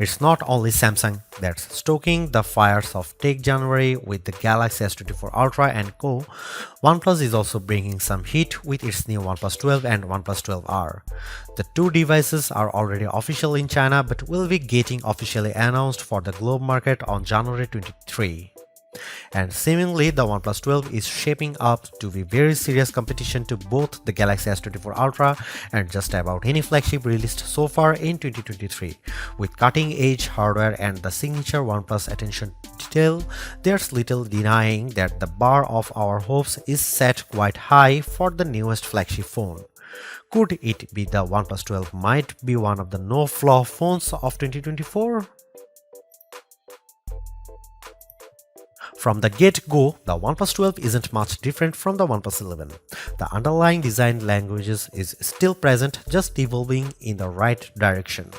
It's not only Samsung that's stoking the fires of Tech January with the Galaxy S24 Ultra and Co. OnePlus is also bringing some heat with its new OnePlus 12 and OnePlus 12R. The two devices are already official in China but will be getting officially announced for the globe market on January 23. And seemingly the OnePlus 12 is shaping up to be very serious competition to both the Galaxy S24 Ultra and just about any flagship released so far in 2023. With cutting-edge hardware and the signature OnePlus attention to detail, there's little denying that the bar of our hopes is set quite high for the newest flagship phone. Could it be the OnePlus 12 might be one of the no-flaw phones of 2024? From the get-go, the OnePlus 12 isn't much different from the OnePlus 11. The underlying design languages is still present, just evolving in the right direction.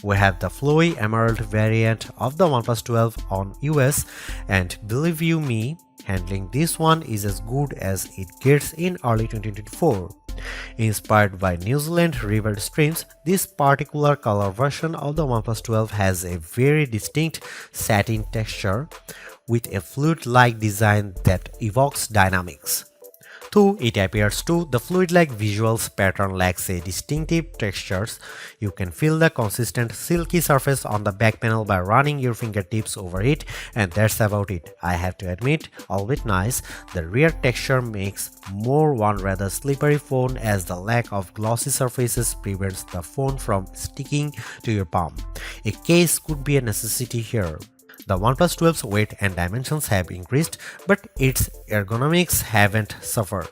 We have the flowy emerald variant of the OnePlus 12 on US, and believe you me, handling this one is as good as it gets in early 2024. Inspired by New Zealand river streams, this particular color version of the OnePlus 12 has a very distinct satin texture with a fluid-like design that evokes dynamics. Though it appears to, the fluid-like visuals pattern lacks a distinctive textures. You can feel the consistent silky surface on the back panel by running your fingertips over it, and that's about it. I have to admit, albeit nice, the rear texture makes more one rather slippery phone as the lack of glossy surfaces prevents the phone from sticking to your palm. A case could be a necessity here. The OnePlus 12's weight and dimensions have increased, but its ergonomics haven't suffered.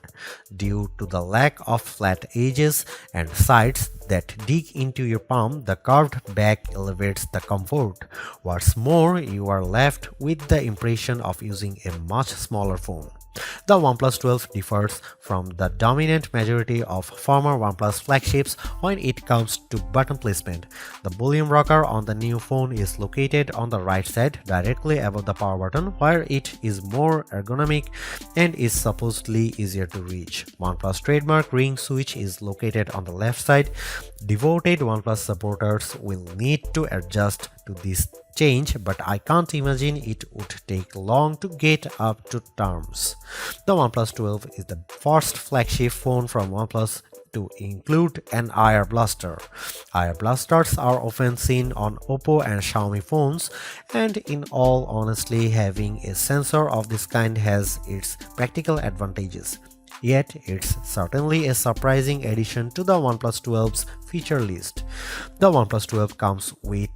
Due to the lack of flat edges and sides that dig into your palm, the curved back elevates the comfort. What's more, you are left with the impression of using a much smaller phone. The OnePlus 12 differs from the dominant majority of former OnePlus flagships when it comes to button placement. The volume rocker on the new phone is located on the right side, directly above the power button, where it is more ergonomic and is supposedly easier to reach. OnePlus trademark ring switch is located on the left side. Devoted OnePlus supporters will need to adjust to this change, but I can't imagine it would take long to get up to terms. The OnePlus 12 is the first flagship phone from OnePlus to include an IR blaster. IR blasters are often seen on Oppo and Xiaomi phones, and in all honesty, having a sensor of this kind has its practical advantages. Yet, it's certainly a surprising addition to the OnePlus 12's feature list. The OnePlus 12 comes with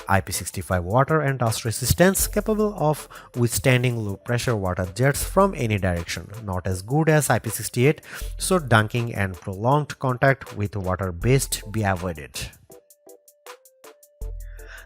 IP65 water and dust resistance, capable of withstanding low pressure water jets from any direction. Not as good as IP68, so dunking and prolonged contact with water best be avoided.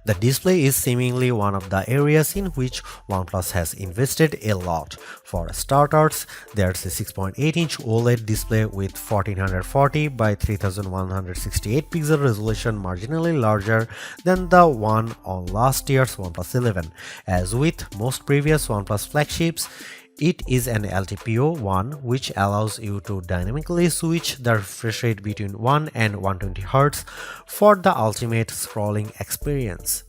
The display is seemingly one of the areas in which OnePlus has invested a lot. For starters, there's a 6.8-inch OLED display with 1440 by 3168 pixel resolution, marginally larger than the one on last year's OnePlus 11. As with most previous OnePlus flagships, it is an LTPO1, which allows you to dynamically switch the refresh rate between 1 and 120 Hz for the ultimate scrolling experience.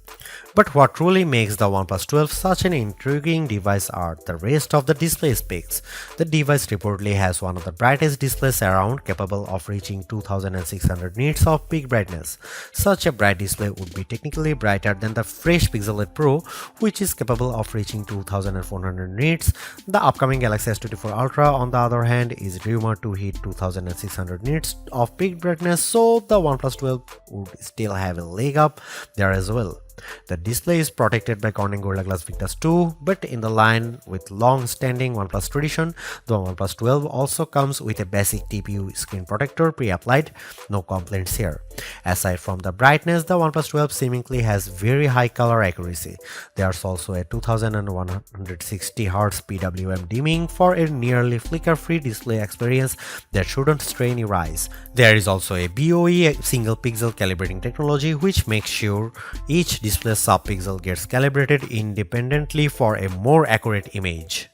But what truly makes the OnePlus 12 such an intriguing device are the rest of the display specs. The device reportedly has one of the brightest displays around, capable of reaching 2600 nits of peak brightness. Such a bright display would be technically brighter than the fresh Pixel 8 Pro, which is capable of reaching 2400 nits. The upcoming Galaxy S24 Ultra, on the other hand, is rumored to hit 2600 nits of peak brightness, so the OnePlus 12 would still have a leg up there as well. The display is protected by Corning Gorilla Glass Victus 2, but in the line with long-standing OnePlus tradition, the OnePlus 12 also comes with a basic TPU screen protector pre-applied. No complaints here. Aside from the brightness, the OnePlus 12 seemingly has very high color accuracy. There's also a 2160 Hz PWM dimming for a nearly flicker-free display experience that shouldn't strain your eyes. There is also a BOE single pixel calibrating technology, which makes sure each display sub-pixel gets calibrated independently for a more accurate image.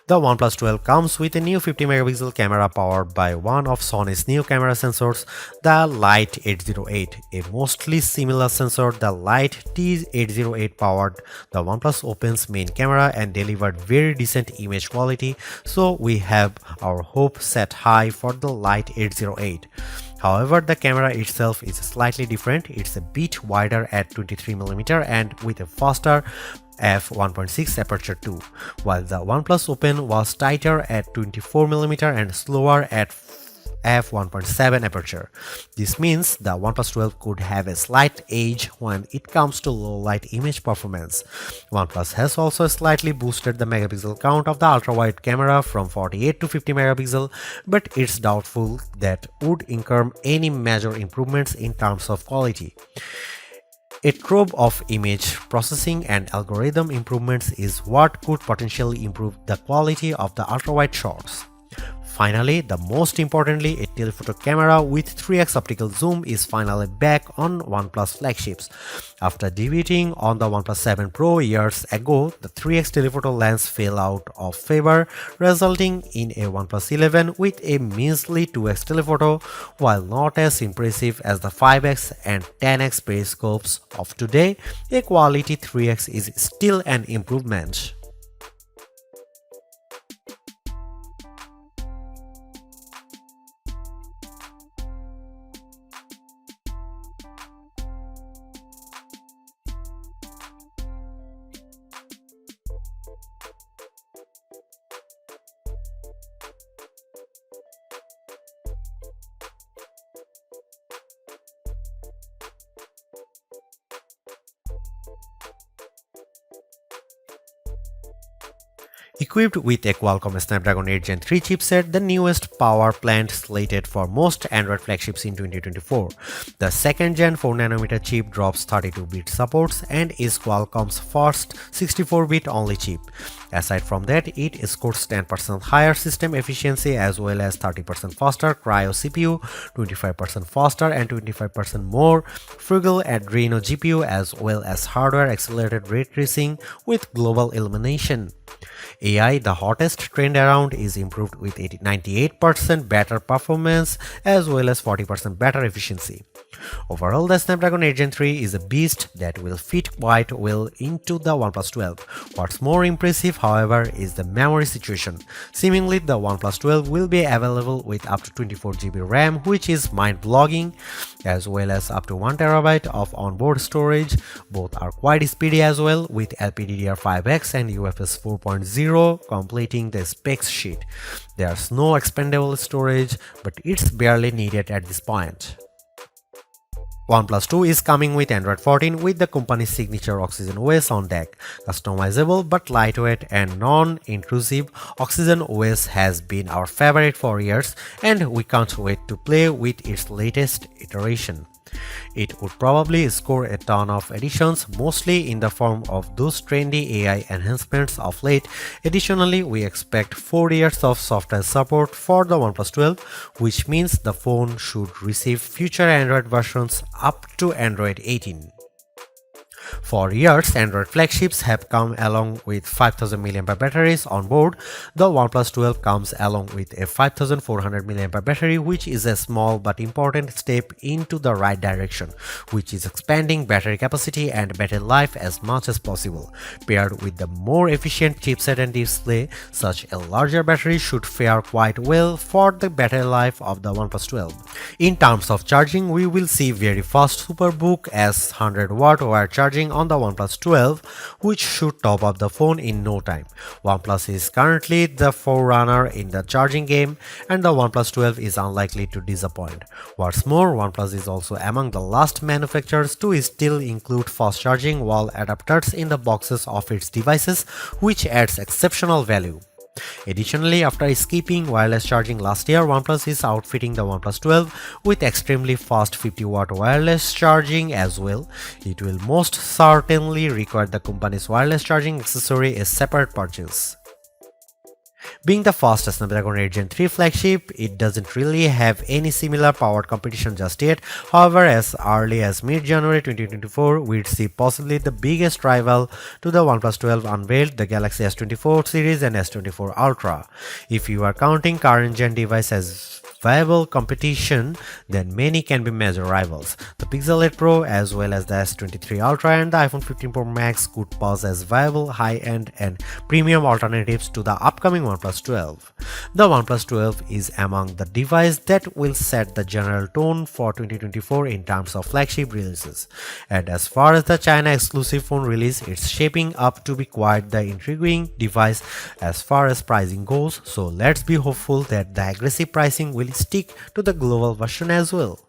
The OnePlus 12 comes with a new 50 megapixel camera powered by one of Sony's new camera sensors, the Lite 808. A mostly similar sensor, the Lite T808 powered the OnePlus Open's main camera and delivered very decent image quality, so we have our hope set high for the Lite 808. However, the camera itself is slightly different. It's a bit wider at 23mm and with a faster f1.6 aperture too, while the OnePlus Open was tighter at 24mm and slower at f1.7 aperture. This means the OnePlus 12 could have a slight edge when it comes to low light image performance. OnePlus has also slightly boosted the megapixel count of the ultra-wide camera from 48 to 50 megapixel, but it's doubtful that would incur any major improvements in terms of quality. A trove of image processing and algorithm improvements is what could potentially improve the quality of the ultra-wide shots. Finally, the most importantly, a telephoto camera with 3x optical zoom is finally back on OnePlus flagships. After debuting on the OnePlus 7 Pro years ago, the 3x telephoto lens fell out of favor, resulting in a OnePlus 11 with a measly 2x telephoto, while not as impressive as the 5x and 10x periscopes of today. A quality 3x is still an improvement. Equipped with a Qualcomm Snapdragon 8 Gen 3 chipset, the newest power plant slated for most Android flagships in 2024. The second gen 4nm chip drops 32-bit supports and is Qualcomm's first 64-bit only chip. Aside from that, it scores 10% higher system efficiency as well as 30% faster Cryo CPU, 25% faster and 25% more frugal Adreno GPU as well as hardware accelerated ray tracing with global illumination. AI, the hottest trend around, is improved with 98% better performance as well as 40% better efficiency. Overall, the Snapdragon 8 Gen 3 is a beast that will fit quite well into the OnePlus 12. What's more impressive, however, is the memory situation. Seemingly, the OnePlus 12 will be available with up to 24GB RAM, which is mind-blogging, as well as up to 1TB of onboard storage. Both are quite speedy as well, with LPDDR5X and UFS 4.0 completing the specs sheet. There's no expandable storage, but it's barely needed at this point. OnePlus 2 is coming with Android 14 with the company's signature Oxygen OS on deck. Customizable but lightweight and non-intrusive, Oxygen OS has been our favorite for years and we can't wait to play with its latest iteration. It would probably score a ton of additions, mostly in the form of those trendy AI enhancements of late. Additionally, we expect 4 years of software support for the OnePlus 12, which means the phone should receive future Android versions up to Android 18. For years, Android flagships have come along with 5000 mAh batteries on board. The OnePlus 12 comes along with a 5400 mAh battery, which is a small but important step into the right direction, which is expanding battery capacity and battery life as much as possible. Paired with the more efficient chipset and display, such a larger battery should fare quite well for the battery life of the OnePlus 12. In terms of charging, we will see very fast Superbook as 100-watt wire charging on the OnePlus 12, which should top up the phone in no time. OnePlus is currently the forerunner in the charging game, and the OnePlus 12 is unlikely to disappoint. What's more, OnePlus is also among the last manufacturers to still include fast charging wall adapters in the boxes of its devices, which adds exceptional value. Additionally, after skipping wireless charging last year, OnePlus is outfitting the OnePlus 12 with extremely fast 50-watt wireless charging as well. It will most certainly require the company's wireless charging accessory a separate purchase. Being the first Snapdragon 8 Gen 3 flagship, it doesn't really have any similar power competition just yet. However, as early as mid-January 2024, we'd see possibly the biggest rival to the OnePlus 12 unveiled, the Galaxy S24 series and S24 Ultra. If you are counting current gen device as viable competition, then many can be major rivals. The Pixel 8 Pro as well as the S23 Ultra and the iPhone 15 Pro Max could pose as viable high-end and premium alternatives to the upcoming OnePlus 12. The OnePlus 12 is among the devices that will set the general tone for 2024 in terms of flagship releases. And as far as the China exclusive phone release, it's shaping up to be quite the intriguing device as far as pricing goes, so let's be hopeful that the aggressive pricing will stick to the global version as well.